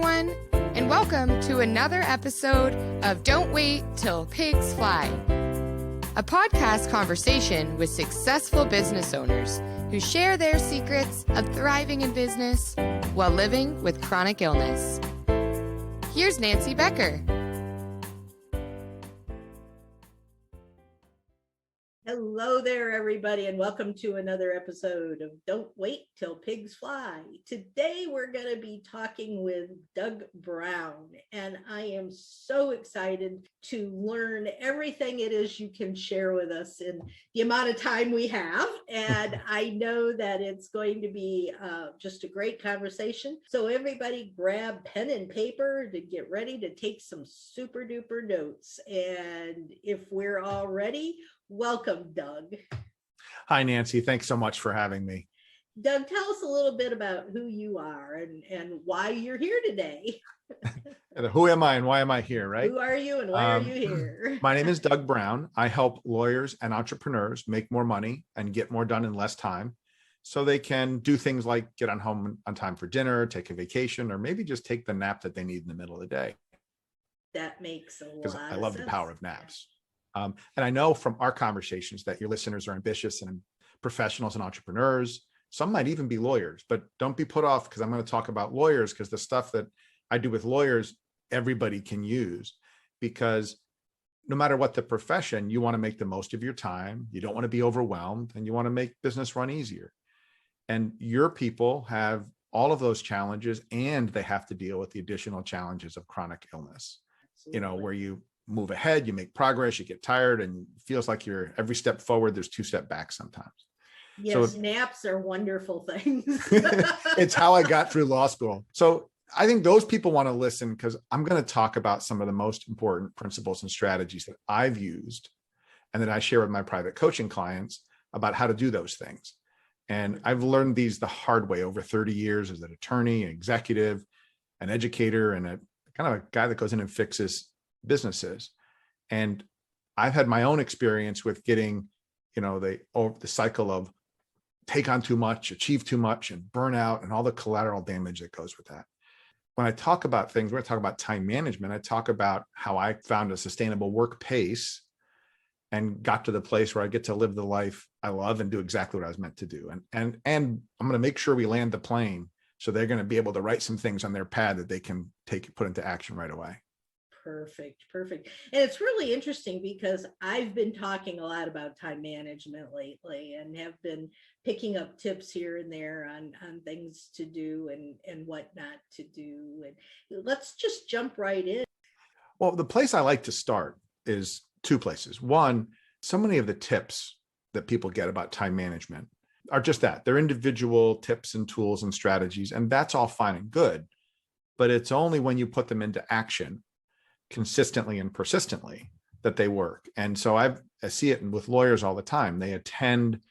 everyone, and welcome to another episode of Don't Wait Till Pigs Fly, a podcast conversation with successful business owners who share their secrets of thriving in business while living with chronic illness. Here's Nancy Bechar. Hello there, everybody, and welcome to another episode of Don't Wait Till Pigs Fly. Today, we're going to be talking with Doug Brown, and I am so excited to learn everything it is you can share with us in the amount of time we have, and I know that it's going to be just a great conversation. So everybody grab pen and paper to get ready to take some super duper notes, and if we're all ready, welcome, Doug. Hi, Nancy. Thanks so much for having me. Doug, tell us a little bit about who you are and why you're here today. Who am I and why am I here, right? Who are you and why are you here? My name is Doug Brown. I help lawyers and entrepreneurs make more money and get more done in less time so they can do things like get home on time for dinner, take a vacation, or maybe just take the nap that they need in the middle of the day. That makes a lot of sense. Because I love the power of naps. And I know from our conversations that your listeners are ambitious and professionals and entrepreneurs. Some might even be lawyers, but don't be put off because I'm going to talk about lawyers because the stuff that I do with lawyers, everybody can use, because no matter what the profession, you want to make the most of your time. You don't want to be overwhelmed and you want to make business run easier. And your people have all of those challenges and they have to deal with the additional challenges of chronic illness, Absolutely. Where you move ahead, you make progress, you get tired, and it feels like you're every step forward, there's two steps back sometimes. Yes, so naps are wonderful things. It's how I got through law school. So I think those people want to listen because I'm going to talk about some of the most important principles and strategies that I've used and that I share with my private coaching clients about how to do those things. And I've learned these the hard way over 30 years as an attorney, an executive, an educator, and a kind of a guy that goes in and fixes businesses. And I've had my own experience with getting, the cycle of take on too much, achieve too much, and burnout and all the collateral damage that goes with that. When I talk about things, when I talk about time management, I talk about how I found a sustainable work pace and got to the place where I get to live the life I love and do exactly what I was meant to do. And I'm going to make sure we land the plane so they're going to be able to write some things on their pad that they can put into action right away. Perfect. And it's really interesting because I've been talking a lot about time management lately and have been picking up tips here and there on things to do and what not to do. And let's just jump right in. Well, the place I like to start is two places. One, so many of the tips that people get about time management are just that. They're individual tips and tools and strategies, and that's all fine and good. But it's only when you put them into action consistently and persistently that they work. And so I see it with lawyers all the time. They attend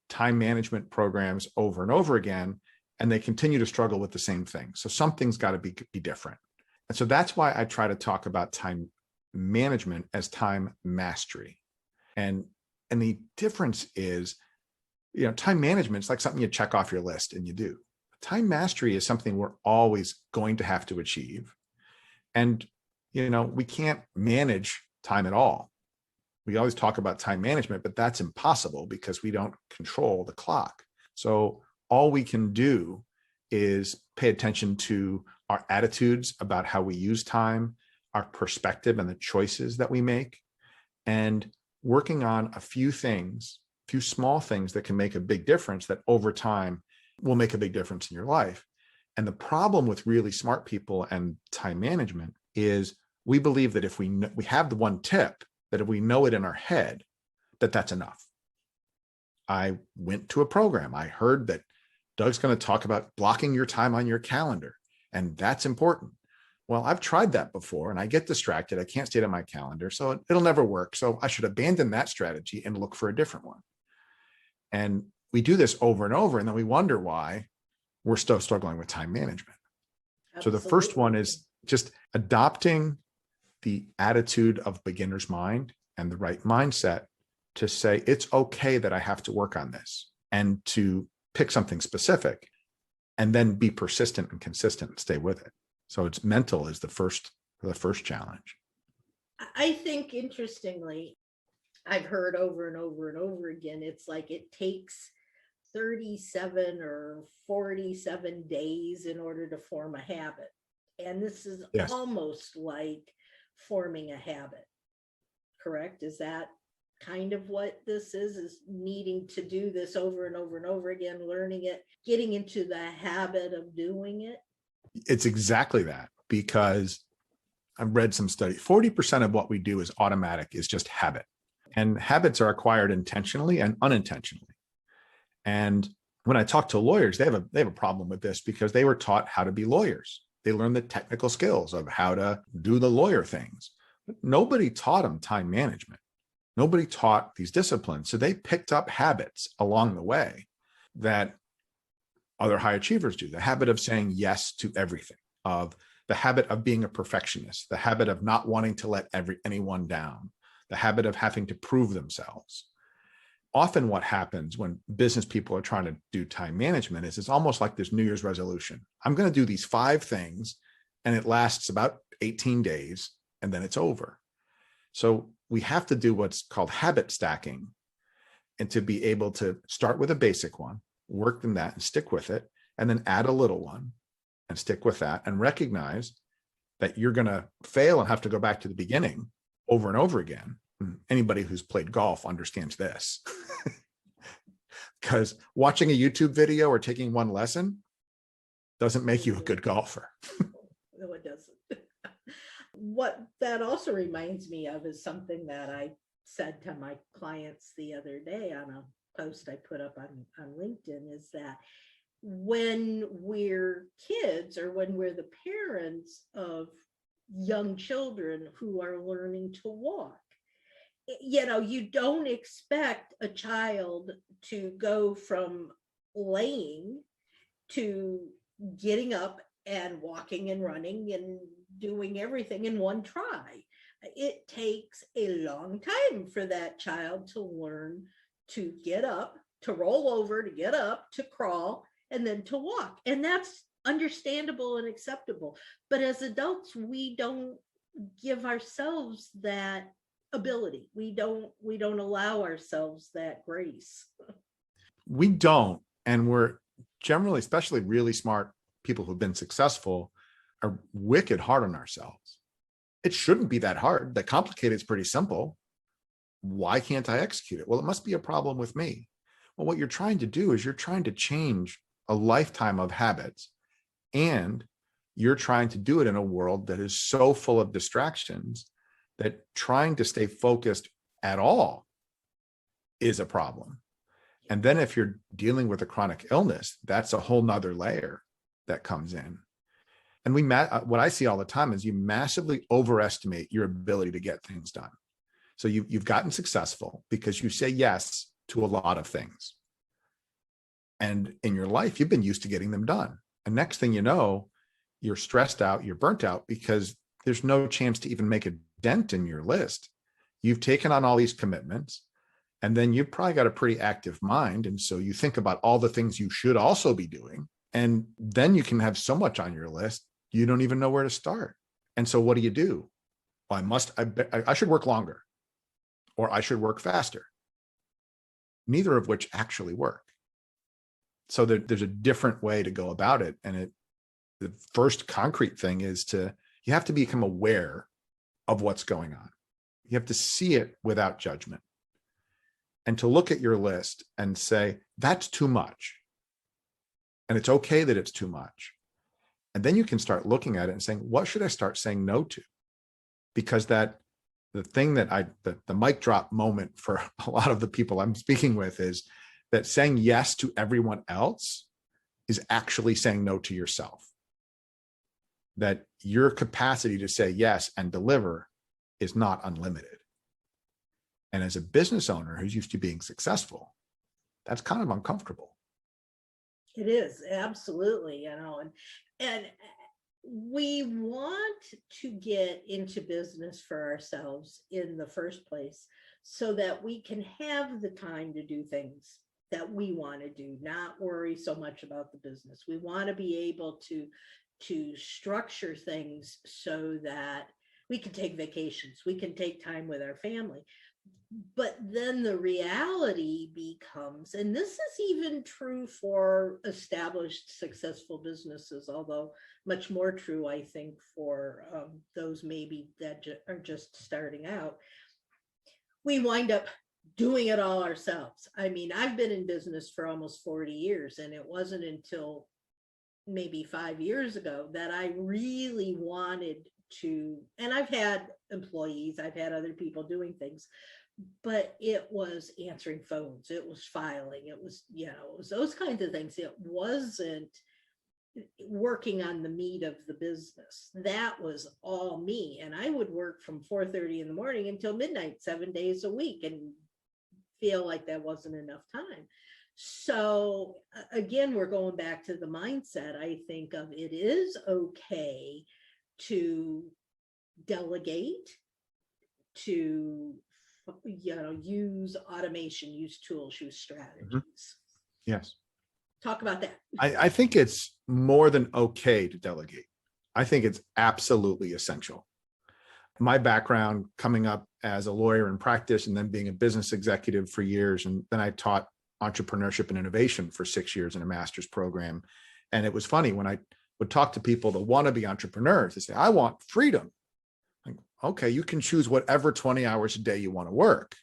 time management programs over and over again, and they continue to struggle with the same thing. So something's got to be different. And so that's why I try to talk about time management as time mastery. And the difference is, time management is like something you check off your list and you do. Time mastery is something we're always going to have to achieve. And we can't manage time at all. We always talk about time management, but that's impossible because we don't control the clock. So all we can do is pay attention to our attitudes about how we use time, our perspective and the choices that we make, and working on a few small things that can make a big difference that over time will make a big difference in your life. And the problem with really smart people and time management is we believe that if we have the one tip, that if we know it in our head, that's enough. I went to a program. I heard that Doug's going to talk about blocking your time on your calendar, and that's important. Well, I've tried that before and I get distracted. I can't stay on my calendar, so it'll never work. So I should abandon that strategy and look for a different one. And we do this over and over, and then we wonder why we're still struggling with time management. Absolutely. So the first one is just adopting the attitude of beginner's mind and the right mindset to say, it's okay that I have to work on this, and to pick something specific and then be persistent and consistent and stay with it. So it's mental is the first challenge. I think, interestingly, I've heard over and over and over again, it's like it takes 37 or 47 days in order to form a habit. And this is Yes. almost like forming a habit, correct? Is that kind of what this is needing to do this over and over and over again, learning it, getting into the habit of doing it? It's exactly that, because I've read some studies. 40% of what we do is automatic, is just habit. And habits are acquired intentionally and unintentionally. And when I talk to lawyers, they have a problem with this because they were taught how to be lawyers. They learned the technical skills of how to do the lawyer things. But nobody taught them time management. Nobody taught these disciplines. So they picked up habits along the way that other high achievers do. The habit of saying yes to everything, of the habit of being a perfectionist, the habit of not wanting to let anyone down, the habit of having to prove themselves. Often what happens when business people are trying to do time management is it's almost like this New Year's resolution. I'm going to do these 5 things, and it lasts about 18 days, and then it's over. So we have to do what's called habit stacking, and to be able to start with a basic one, work in that and stick with it, and then add a little one and stick with that, and recognize that you're going to fail and have to go back to the beginning over and over again. Anybody who's played golf understands this. Because watching a YouTube video or taking one lesson doesn't make you a good golfer. No, it doesn't. What that also reminds me of is something that I said to my clients the other day on a post I put up on LinkedIn, is that when we're kids, or when we're the parents of young children who are learning to walk, you don't expect a child to go from laying to getting up and walking and running and doing everything in one try. It takes a long time for that child to learn to get up, to roll over, to get up, to crawl, and then to walk. And that's understandable and acceptable. But as adults, we don't give ourselves that ability. We don't allow ourselves that grace. We don't. And we're generally, especially really smart people who've been successful, are wicked hard on ourselves. It shouldn't be that hard. That complicated is pretty simple. Why can't I execute it? Well, it must be a problem with me. Well, what you're trying to do is you're trying to change a lifetime of habits, and you're trying to do it in a world that is so full of distractions that trying to stay focused at all is a problem. And then if you're dealing with a chronic illness, that's a whole nother layer that comes in. And what I see all the time is you massively overestimate your ability to get things done. So you've gotten successful because you say yes to a lot of things. And in your life, you've been used to getting them done. And next thing you know, you're stressed out, you're burnt out, because there's no chance to even make a dent in your list. You've taken on all these commitments, and then you've probably got a pretty active mind. And so you think about all the things you should also be doing. And then you can have so much on your list, you don't even know where to start. And so what do? Well, I should work longer, or I should work faster. Neither of which actually work. So there's a different way to go about it. And the first concrete thing is you have to become aware of what's going on. You have to see it without judgment, and to look at your list and say, that's too much. And it's okay that it's too much. And then you can start looking at it and saying, what should I start saying no to? Because the thing that the mic drop moment for a lot of the people I'm speaking with is that saying yes to everyone else is actually saying no to yourself. That your capacity to say yes and deliver is not unlimited. And as a business owner who's used to being successful, that's kind of uncomfortable. It is, absolutely, and we want to get into business for ourselves in the first place so that we can have the time to do things that we want to do, not worry so much about the business. We want to be able to to structure things so that we can take vacations, we can take time with our family. But then the reality becomes, and this is even true for established successful businesses, although much more true, I think, for those maybe that are just starting out, we wind up doing it all ourselves. I mean, I've been in business for almost 40 years, and it wasn't until maybe 5 years ago that I really wanted to, and I've had employees, I've had other people doing things, but it was answering phones, it was filing, it was, you know, it was those kinds of things. It wasn't working on the meat of the business. That was all me. And I would work from 4:30 in the morning until midnight, 7 days a week, and feel like that wasn't enough time. So again, we're going back to the mindset, I think, of it is okay to delegate, to, you know, use automation, use tools, use strategies. Yes. Talk about that. I think it's more than okay to delegate. I think it's absolutely essential. My background coming up as a lawyer in practice and then being a business executive for years, and then I taught entrepreneurship and innovation for 6 years in a master's program. And it was funny when I would talk to people that want to be entrepreneurs, they say, I want freedom. Like, okay, you can choose whatever 20 hours a day you want to work.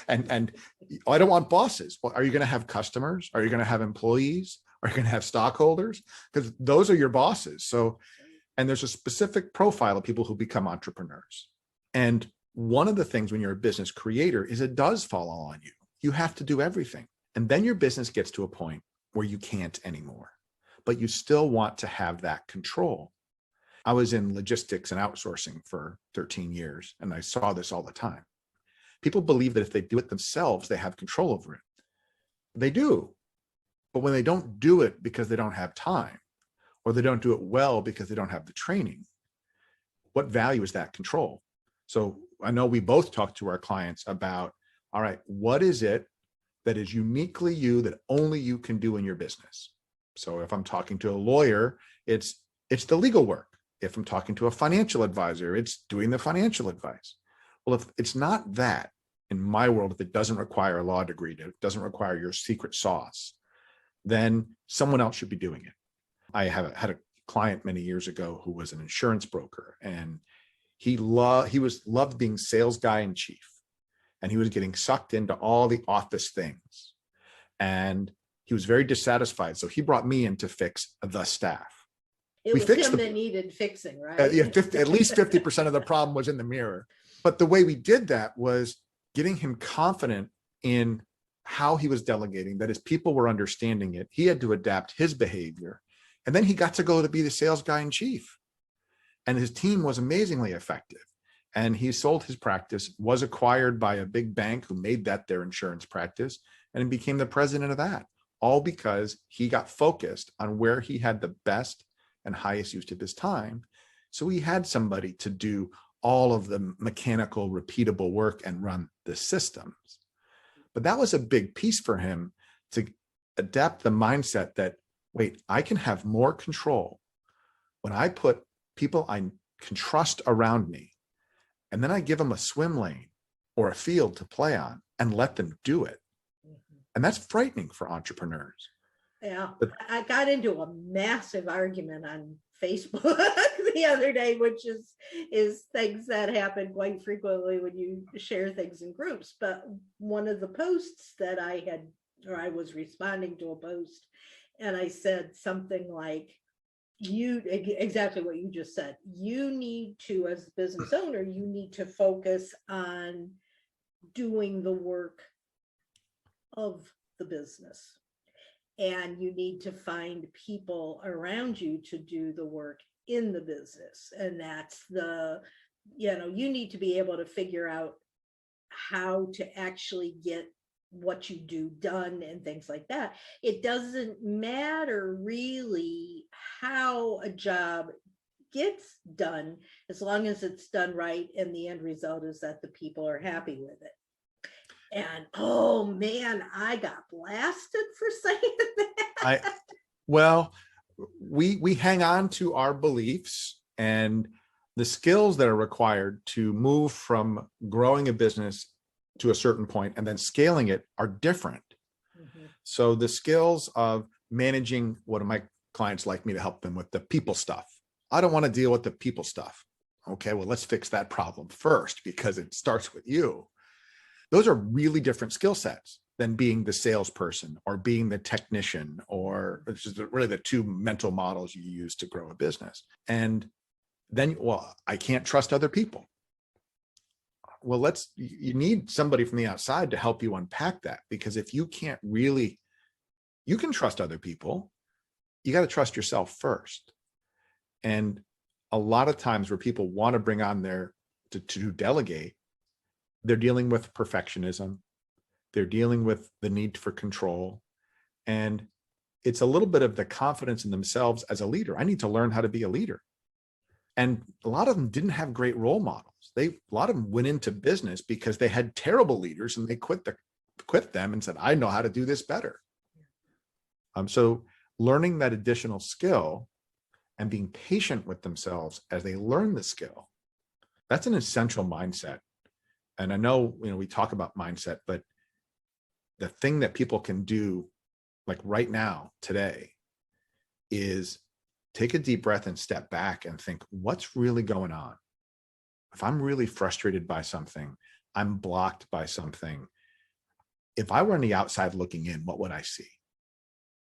and I don't want bosses. Well, are you going to have customers? Are you going to have employees? Are you going to have stockholders? Because those are your bosses. So, and there's a specific profile of people who become entrepreneurs. And one of the things when you're a business creator is it does fall all on you. You have to do everything. And then your business gets to a point where you can't anymore, but you still want to have that control. I was in logistics and outsourcing for 13 years, and I saw this all the time. People believe that if they do it themselves, they have control over it. They do. But when they don't do it because they don't have time, or they don't do it well because they don't have the training, what value is that control? So I know we both talk to our clients about, all right, what is it that is uniquely you that only you can do in your business? So if I'm talking to a lawyer, it's the legal work. If I'm talking to a financial advisor, it's doing the financial advice. Well, if it's not that, in my world, if it doesn't require a law degree, it doesn't require your secret sauce, then someone else should be doing it. I had a client many years ago who was an insurance broker, and he loved being sales guy in chief, and he was getting sucked into all the office things, and he was very dissatisfied. So he brought me in to fix the staff. It was him that needed fixing, right? Yeah, at least 50% of the problem was in the mirror. But the way we did that was getting him confident in how he was delegating, that his people were understanding it. He had to adapt his behavior. And then he got to go to be the sales guy in chief. And his team was amazingly effective. And he sold his practice, was acquired by a big bank who made that their insurance practice, and he became the president of that, all because he got focused on where he had the best and highest use of his time. So he had somebody to do all of the mechanical, repeatable work and run the systems. But that was a big piece for him to adapt the mindset that, wait, I can have more control when I put people I can trust around me, and then I give them a swim lane or a field to play on and let them do it. And that's frightening for entrepreneurs. Yeah, I got into a massive argument on Facebook the other day, which is things that happen quite frequently when you share things in groups. But one of the posts that I was responding to a post, and I said something like, exactly what you just said. You need to, as a business owner, you need to focus on doing the work of the business. And you need to find people around you to do the work in the business. And that's you need to be able to figure out how to actually get what you do done and things like that. It doesn't matter really how a job gets done, as long as it's done right and the end result is that the people are happy with it. And oh man, I got blasted for saying that. Well, we hang on to our beliefs, and the skills that are required to move from growing a business to a certain point and then scaling it are different. Mhm. So the skills of managing, what do my clients like me to help them with? The people stuff. I don't want to deal with the people stuff. Okay, well, let's fix that problem first because it starts with you. Those are really different skill sets than being the salesperson or being the technician, or which is really the two mental models you use to grow a business. And then, well, I can't trust other people. Well, you need somebody from the outside to help you unpack that, because if you can't really, you can trust other people, you got to trust yourself first. And a lot of times where people want to bring on to delegate, they're dealing with perfectionism. They're dealing with the need for control. And it's a little bit of the confidence in themselves as a leader. I need to learn how to be a leader. And a lot of them didn't have great role models. A lot of them went into business because they had terrible leaders and they quit them and said, I know how to do this better. So learning that additional skill and being patient with themselves as they learn the skill, that's an essential mindset. And I know, we talk about mindset, but the thing that people can do, like right now, today, is take a deep breath and step back and think, what's really going on? If I'm really frustrated by something, I'm blocked by something. If I were on the outside looking in, what would I see?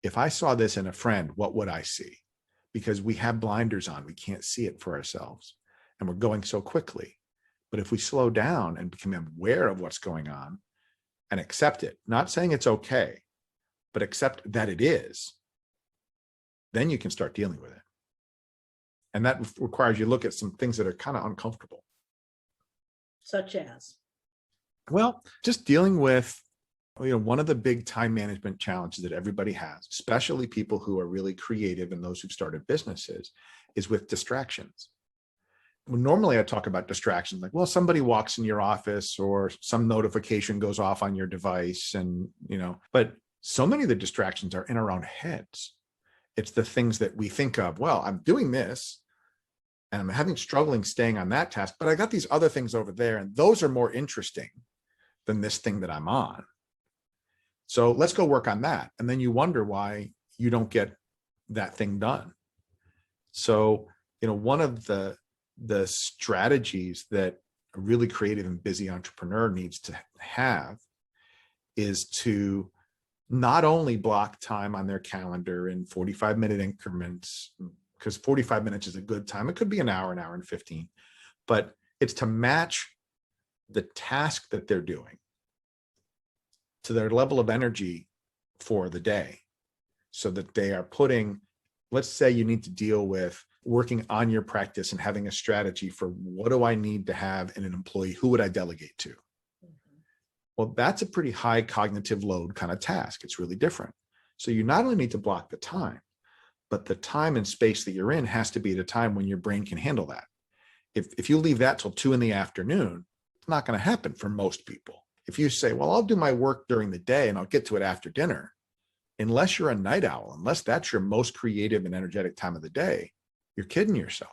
If I saw this in a friend, what would I see? Because we have blinders on, we can't see it for ourselves, and we're going so quickly. But if we slow down and become aware of what's going on and accept it, not saying it's okay, but accept that it is, then you can start dealing with it. And that requires you to look at some things that are kind of uncomfortable. Such as? Well, just dealing with, one of the big time management challenges that everybody has, especially people who are really creative and those who've started businesses, is with distractions. Normally I talk about distractions like, well, somebody walks in your office or some notification goes off on your device, and, but so many of the distractions are in our own heads. It's the things that we think of, well, I'm doing this and I'm struggling staying on that task, but I got these other things over there and those are more interesting than this thing that I'm on. So let's go work on that. And then you wonder why you don't get that thing done. So, one of the strategies that a really creative and busy entrepreneur needs to have is to not only block time on their calendar in 45-minute increments, because 45 minutes is a good time. It could be an hour and 15, but it's to match the task that they're doing to their level of energy for the day, so that they are putting, let's say you need to deal with working on your practice and having a strategy for what do I need to have in an employee? Who would I delegate to? Well, that's a pretty high cognitive load kind of task. It's really different. So you not only need to block the time, but the time and space that you're in has to be at a time when your brain can handle that. If you leave that till 2 p.m, it's not going to happen for most people. If you say, well, I'll do my work during the day and I'll get to it after dinner, unless you're a night owl, unless that's your most creative and energetic time of the day, you're kidding yourself.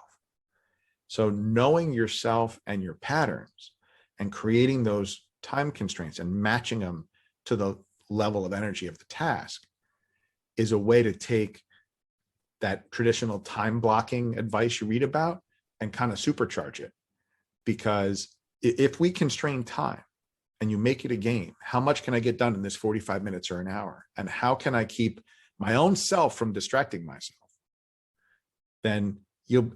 So knowing yourself and your patterns and creating those time constraints and matching them to the level of energy of the task is a way to take that traditional time blocking advice you read about and kind of supercharge it. Because if we constrain time and you make it a game, how much can I get done in this 45 minutes or an hour? And how can I keep my own self from distracting myself? Then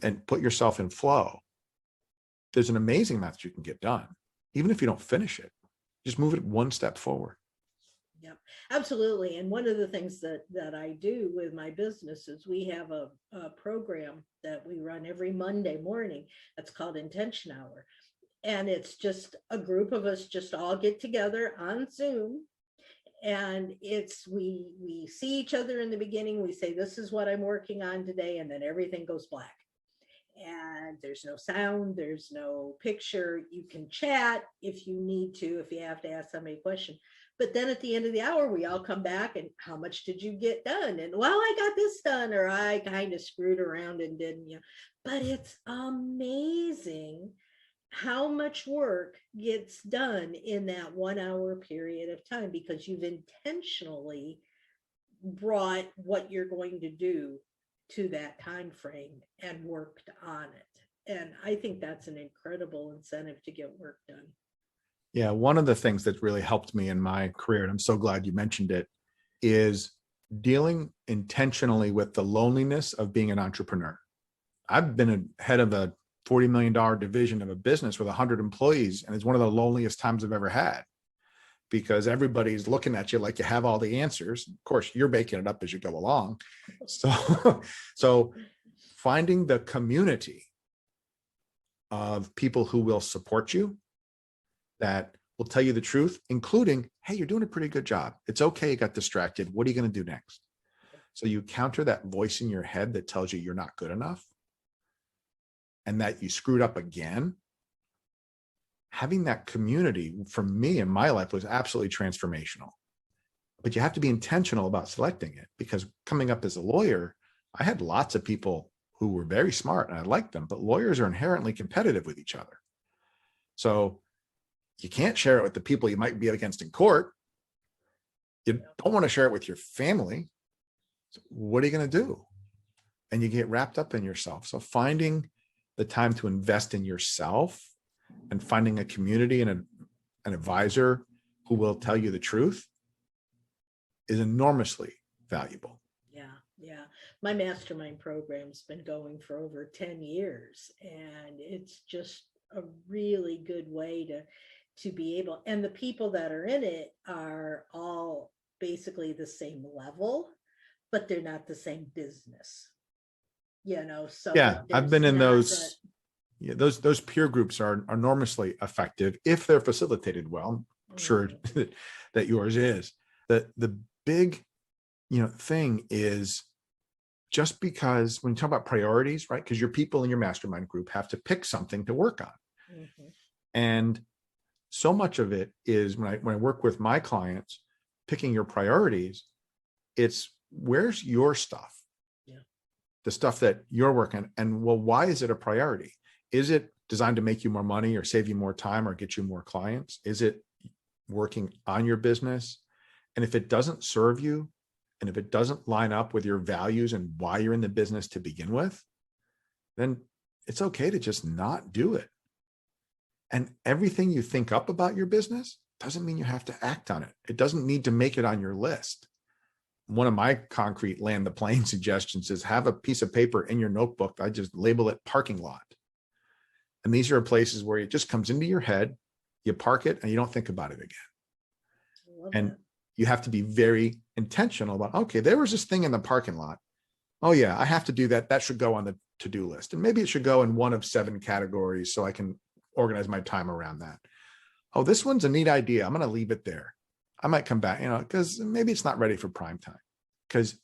and put yourself in flow. There's an amazing amount that you can get done, even if you don't finish it. Just move it one step forward. Yep, absolutely. And one of the things that I do with my business is we have a program that we run every Monday morning that's called Intention Hour. And it's just a group of us just all get together on Zoom. And we see each other in the beginning. We say, this is what I'm working on today. And then everything goes black. And there's no sound, there's no picture. You can chat if you need to, if you have to ask somebody a question. But then at the end of the hour, we all come back and how much did you get done? And well, I got this done, or I kind of screwed around and didn't, but it's amazing how much work gets done in that 1 hour period of time because you've intentionally brought what you're going to do to that time frame and worked on it. And I think that's an incredible incentive to get work done. Yeah, one of the things that really helped me in my career, and I'm so glad you mentioned it, is dealing intentionally with the loneliness of being an entrepreneur. I've been a head of a $40 million division of a business with 100 employees, and it's one of the loneliest times I've ever had because everybody's looking at you like you have all the answers. Of course, you're making it up as you go along. So finding the community of people who will support you, that will tell you the truth, including, hey, you're doing a pretty good job. It's okay, you got distracted. What are you going to do next? So you counter that voice in your head that tells you you're not good enough and that you screwed up again. Having that community for me in my life was absolutely transformational. But you have to be intentional about selecting it, because coming up as a lawyer, I had lots of people who were very smart and I liked them, but lawyers are inherently competitive with each other. So you can't share it with the people you might be against in court. You don't want to share it with your family. So what are you going to do? And you get wrapped up in yourself. So finding the time to invest in yourself and finding a community and an advisor who will tell you the truth is enormously valuable. Yeah. My mastermind program's been going for over 10 years, and it's just a really good way to be able, and the people that are in it are all basically the same level, but they're not the same business, so Yeah, I've been in those. Yeah, those peer groups are enormously effective if they're facilitated well. I'm sure that yours is. The big thing is, just because when you talk about priorities, right? Because your people in your mastermind group have to pick something to work on. Mm-hmm. And so much of it is when I work with my clients, picking your priorities, it's where's your stuff? Yeah. The stuff that you're working. And well, why is it a priority? Is it designed to make you more money or save you more time or get you more clients? Is it working on your business? And if it doesn't serve you, and if it doesn't line up with your values and why you're in the business to begin with, then it's okay to just not do it. And everything you think up about your business doesn't mean you have to act on it. It doesn't need to make it on your list. One of my concrete land the plane suggestions is have a piece of paper in your notebook. I just label it parking lot. And these are places where it just comes into your head, you park it, and you don't think about it again. And you have to be very intentional about, okay, there was this thing in the parking lot. Oh yeah, I have to do that. That should go on the to-do list. And maybe it should go in one of 7 categories so I can organize my time around that. Oh, this one's a neat idea. I'm going to leave it there. I might come back, because maybe it's not ready for prime time. Because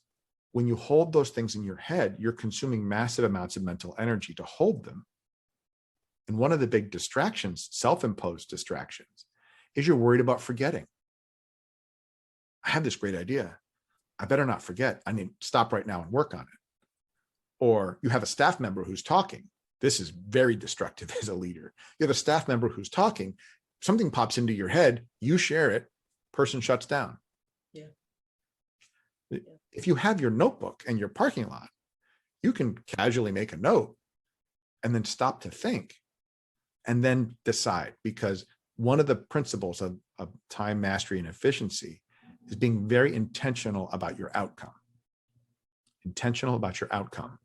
when you hold those things in your head, you're consuming massive amounts of mental energy to hold them. And one of the big distractions, self-imposed distractions, is you're worried about forgetting. I have this great idea. I better not forget. I need to stop right now and work on it. Or you have a staff member who's talking. This is very destructive as a leader. You have a staff member who's talking. Something pops into your head. You share it. Person shuts down. Yeah. If you have your notebook and your parking lot, you can casually make a note and then stop to think and then decide. Because one of the principles of time mastery and efficiency is being very intentional about your outcome. Intentional about your outcome.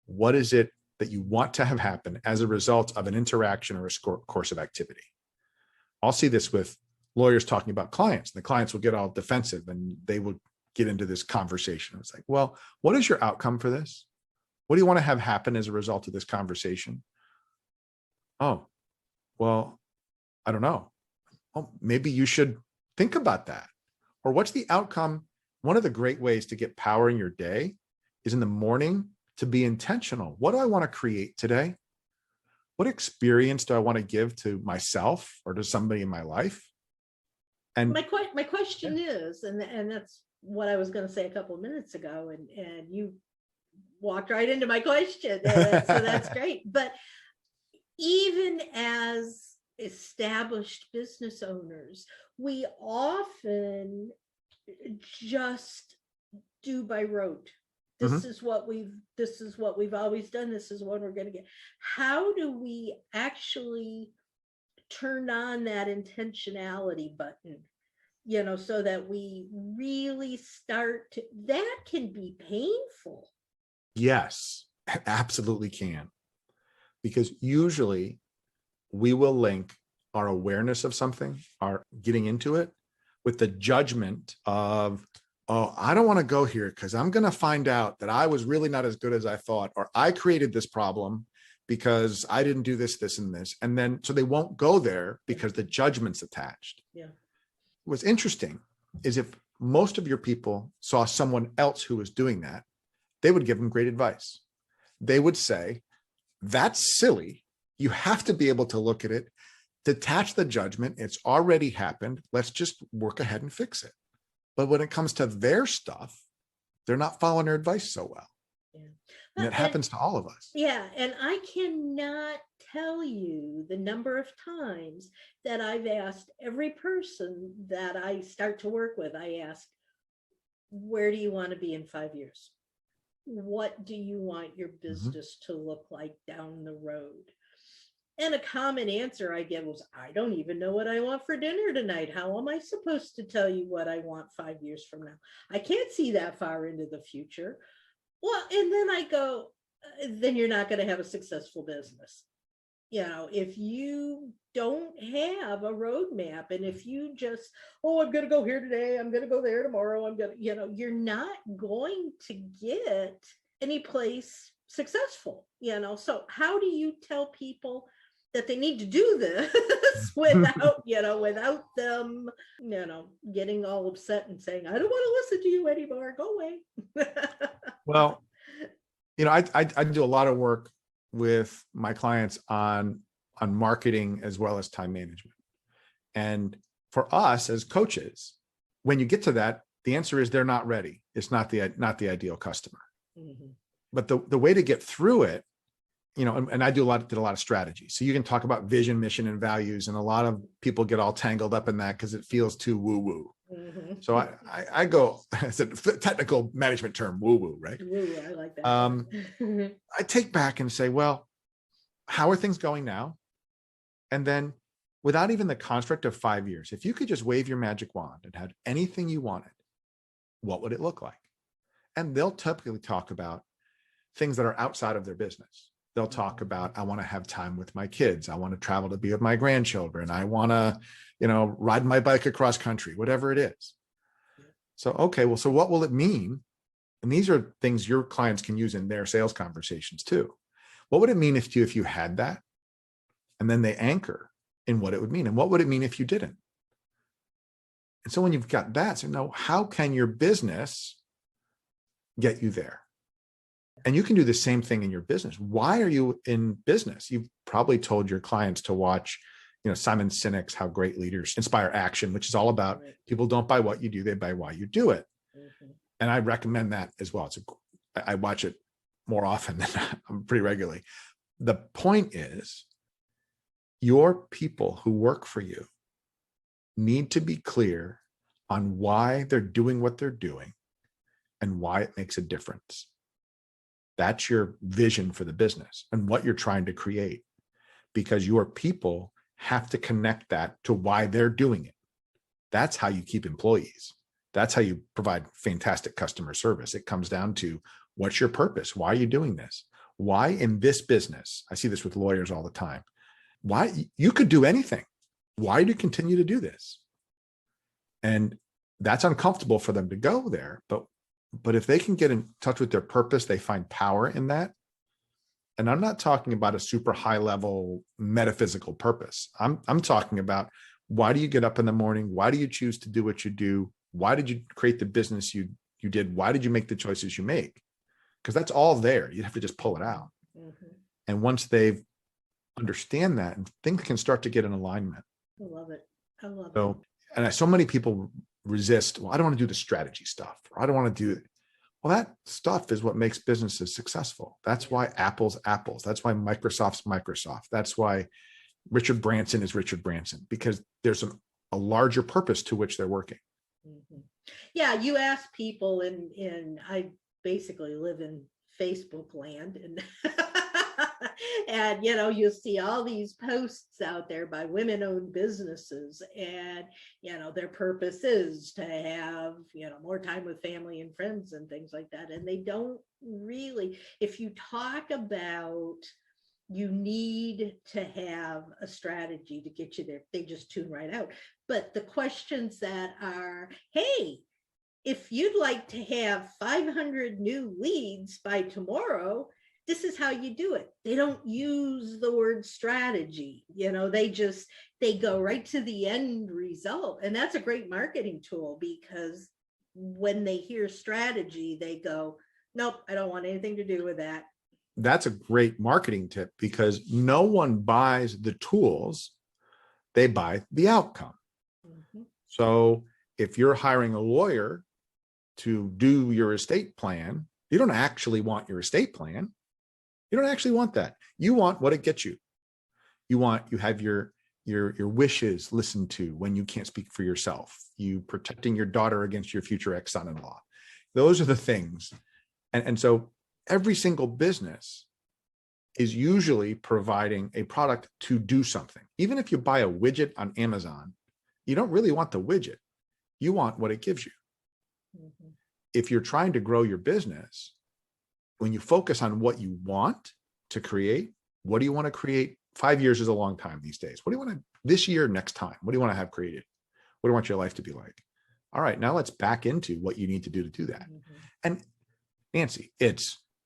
What is it that you want to have happen as a result of an interaction or a course of activity? I'll see this with lawyers talking about clients. The clients will get all defensive and they will get into this conversation. It's like, well, what is your outcome for this? What do you want to have happen as a result of this conversation? Oh, well, I don't know. Oh, maybe you should think about that. Or what's the outcome? One of the great ways to get power in your day is in the morning to be intentional. What do I want to create today? What experience do I want to give to myself or to somebody in my life? And my question is, and that's what I was going to say a couple of minutes ago, and you walked right into my question. So that's great. But even as established business owners, we often just do by rote. This is what we've always done. This is what we're going to get. How do we actually turn on that intentionality button, so that we really start to, that can be painful. yes, absolutely can. Because usually we will link our awareness of something, our getting into it, with the judgment of, oh, I don't want to go here because I'm going to find out that I was really not as good as I thought, or I created this problem because I didn't do this, this, and this. And then, so they won't go there because the judgment's attached. Yeah. What's interesting is if most of your people saw someone else who was doing that, they would give them great advice. They would say, that's silly. You have to be able to look at it, detach the judgment. It's already happened. Let's just work ahead and fix it. But when it comes to their stuff, they're not following their advice so well. Yeah. And it happens to all of us. Yeah. And I cannot tell you the number of times that I've asked every person that I start to work with, I ask, where do you want to be in 5 years? What do you want your business to look like down the road? And a common answer I get was, I don't even know what I want for dinner tonight. How am I supposed to tell you what I want 5 years from now? I can't see that far into the future. Well, and then I go, then you're not going to have a successful business. If you don't have a roadmap, and if you just, oh, I'm going to go here today, I'm going to go there tomorrow, I'm going to, you're not going to get any place successful, So how do you tell people that they need to do this without, without them, getting all upset and saying, I don't want to listen to you anymore, go away? Well, I do a lot of work with my clients on marketing as well as time management. And for us as coaches, when you get to that, the answer is they're not ready. It's not the ideal customer. Mm-hmm. But the way to get through it, and I did a lot of strategy. So you can talk about vision, mission, and values. And a lot of people get all tangled up in that because it feels too woo-woo. Mm-hmm. So I go, it's a technical management term, woo-woo, right? Woo, I like that. I take back and say, well, how are things going now? And then without even the construct of 5 years, if you could just wave your magic wand and have anything you wanted, what would it look like? And they'll typically talk about things that are outside of their business. They'll talk about, I want to have time with my kids. I want to travel to be with my grandchildren. I want to, ride my bike across country, whatever it is. So, okay, well, so what will it mean? And these are things your clients can use in their sales conversations too. What would it mean if you had that? And then they anchor in what it would mean. And what would it mean if you didn't? And so when you've got that, so now how can your business get you there? And you can do the same thing in your business. Why are you in business? You've probably told your clients to watch, Simon Sinek's How Great Leaders Inspire Action, which is all about people don't buy what you do, they buy why you do it. Mm-hmm. And I recommend that as well. I watch it more often than pretty regularly. The point is, your people who work for you need to be clear on why they're doing what they're doing and why it makes a difference. That's your vision for the business and what you're trying to create, because your people have to connect that to why they're doing it. That's how you keep employees. That's how you provide fantastic customer service. It comes down to, what's your purpose? Why are you doing this? Why in this business? I see this with lawyers all the time. Why? You could do anything. Why do you continue to do this? And that's uncomfortable for them to go there. But if they can get in touch with their purpose, they find power in that. And I'm not talking about a super high level metaphysical purpose. I'm talking about, why do you get up in the morning? Why do you choose to do what you do? Why did you create the business you did? Why did you make the choices you make? Because that's all there. You have to just pull it out. Mm-hmm. And once they understand that, and things can start to get in alignment. I love it. So And so many people resist, well, I don't want to do the strategy stuff, or I don't want to do it. Well, that stuff is what makes businesses successful. That's why Apple's Apple's. That's why Microsoft's Microsoft. That's why Richard Branson is Richard Branson, because there's a larger purpose to which they're working. Mhm. Yeah, you ask people I basically live in Facebook land, and and you'll see all these posts out there by women-owned businesses, and their purpose is to have more time with family and friends and things like that. And they don't really, if you talk about you need to have a strategy to get you there, they just tune right out. But the questions that are, hey, if you'd like to have 500 new leads by tomorrow, this is how you do it. They don't use the word strategy. They go right to the end result. And that's a great marketing tool, because when they hear strategy, they go, nope, I don't want anything to do with that. That's a great marketing tip, because no one buys the tools, they buy the outcome. Mm-hmm. So if you're hiring a lawyer to do your estate plan, you don't actually want your estate plan. You don't actually want that. You want what it gets you. You have your wishes listened to when you can't speak for yourself. You protecting your daughter against your future ex-son-in-law. Those are the things. And so every single business is usually providing a product to do something. Even if you buy a widget on Amazon, you don't really want the widget. You want what it gives you. Mm-hmm. If you're trying to grow your business, when you focus on what you want to create, what do you want to create? 5 years is a long time these days. What do you want to, this year, next time? What do you want to have created? What do you want your life to be like? All right, now let's back into what you need to do that. Mm-hmm. And Nancy,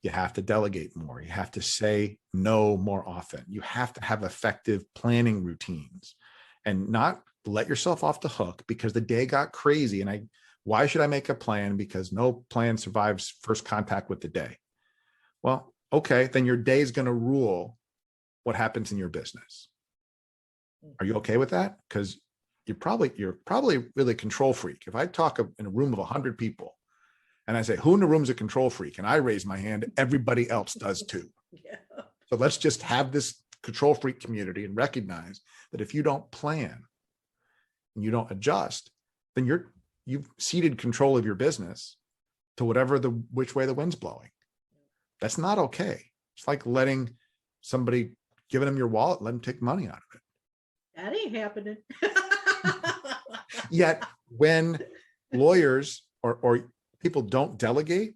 you have to delegate more. You have to say no more often. You have to have effective planning routines and not let yourself off the hook because the day got crazy. And why should I make a plan? Because no plan survives first contact with the day. Well, okay, then your day is going to rule what happens in your business. Are you okay with that? Because you're probably really a control freak. If I talk in a room of 100 people and I say, who in the room is a control freak? And I raise my hand, everybody else does too. Yeah. So let's just have this control freak community and recognize that if you don't plan and you don't adjust, then you've ceded control of your business to which way the wind's blowing. That's not okay. It's like giving them your wallet, let them take money out of it. That ain't happening. Yet when lawyers or people don't delegate,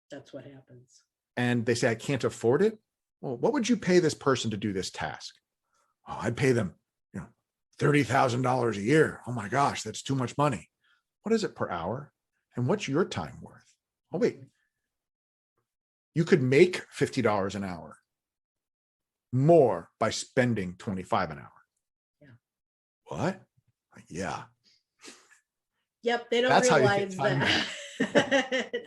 that's what happens. And they say, I can't afford it. Well, what would you pay this person to do this task? Oh, I'd pay them, $30,000 a year. Oh my gosh, that's too much money. What is it per hour? And what's your time worth? Oh, wait. You could make $50 an hour more by spending $25 an hour. Yeah. What? Yeah. Yep. They don't realize that.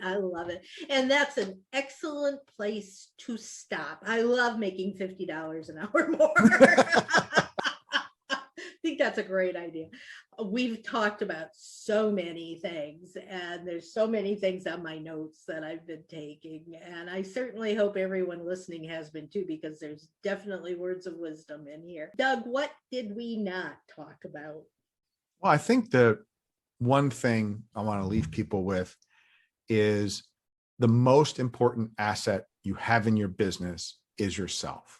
I love it. And that's an excellent place to stop. I love making $50 an hour more. I think that's a great idea. We've talked about so many things, and there's so many things on my notes that I've been taking, and I certainly hope everyone listening has been too, because there's definitely words of wisdom in here. Doug, what did we not talk about? Well, I think the one thing I want to leave people with is the most important asset you have in your business is yourself.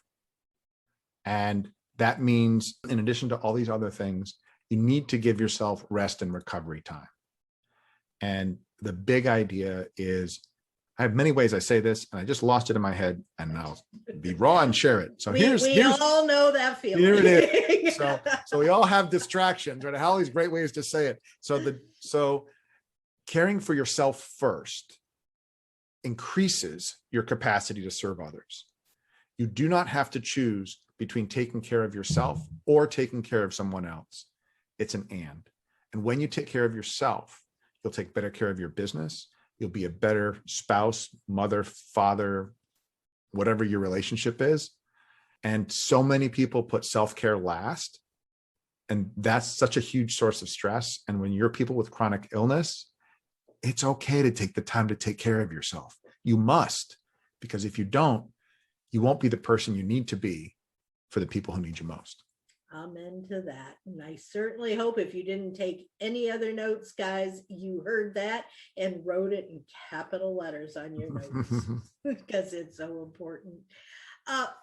And that means, in addition to all these other things, you need to give yourself rest and recovery time. And the big idea is, I have many ways I say this, and I just lost it in my head, and I'll be raw and share it. So we all know that feeling. Here it is. So we all have distractions, right? I have all these great ways to say it. So caring for yourself first increases your capacity to serve others. You do not have to choose between taking care of yourself or taking care of someone else. It's an and. And when you take care of yourself, you'll take better care of your business. You'll be a better spouse, mother, father, whatever your relationship is. And so many people put self-care last, And that's such a huge source of stress. And when you're people with chronic illness, it's okay to take the time to take care of yourself. You must, because if you don't, you won't be the person you need to be for the people who need you most. Amen to that. And I certainly hope if you didn't take any other notes, guys, you heard that and wrote it in capital letters on your notes because it's so important.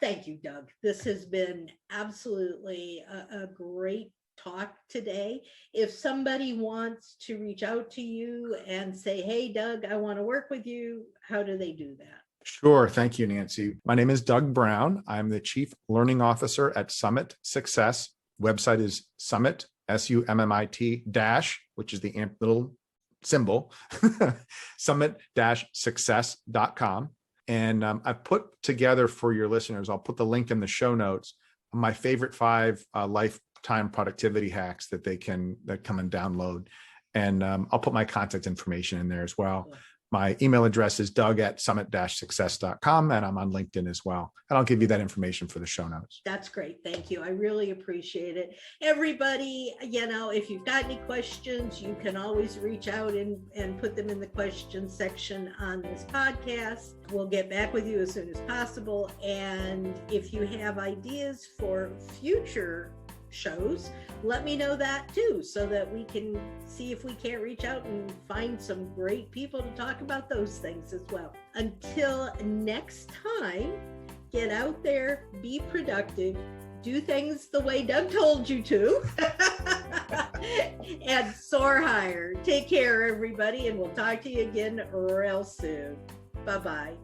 Thank you, Doug. This has been absolutely a great talk today. If somebody wants to reach out to you and say, hey, Doug, I want to work with you, how do they do that? Sure. Thank you, Nancy. My name is Doug Brown. I'm the Chief Learning Officer at Summit Success. Website is Summit, SUMMIT dash, which is the little symbol, summit-success.com. And I've put together for your listeners, I'll put the link in the show notes, my favorite 5 lifetime productivity hacks that come and download. And I'll put my contact information in there as well. Yeah. My email address is doug@summit-success.com, and I'm on LinkedIn as well. And I'll give you that information for the show notes. That's great. Thank you. I really appreciate it. Everybody, if you've got any questions, you can always reach out and put them in the questions section on this podcast. We'll get back with you as soon as possible. And if you have ideas for future shows, let me know that too, so that we can see if we can't reach out and find some great people to talk about those things as well. Until next time, get out there, be productive, do things the way Doug told you to, and soar higher. Take care, everybody, and we'll talk to you again real soon. Bye-bye.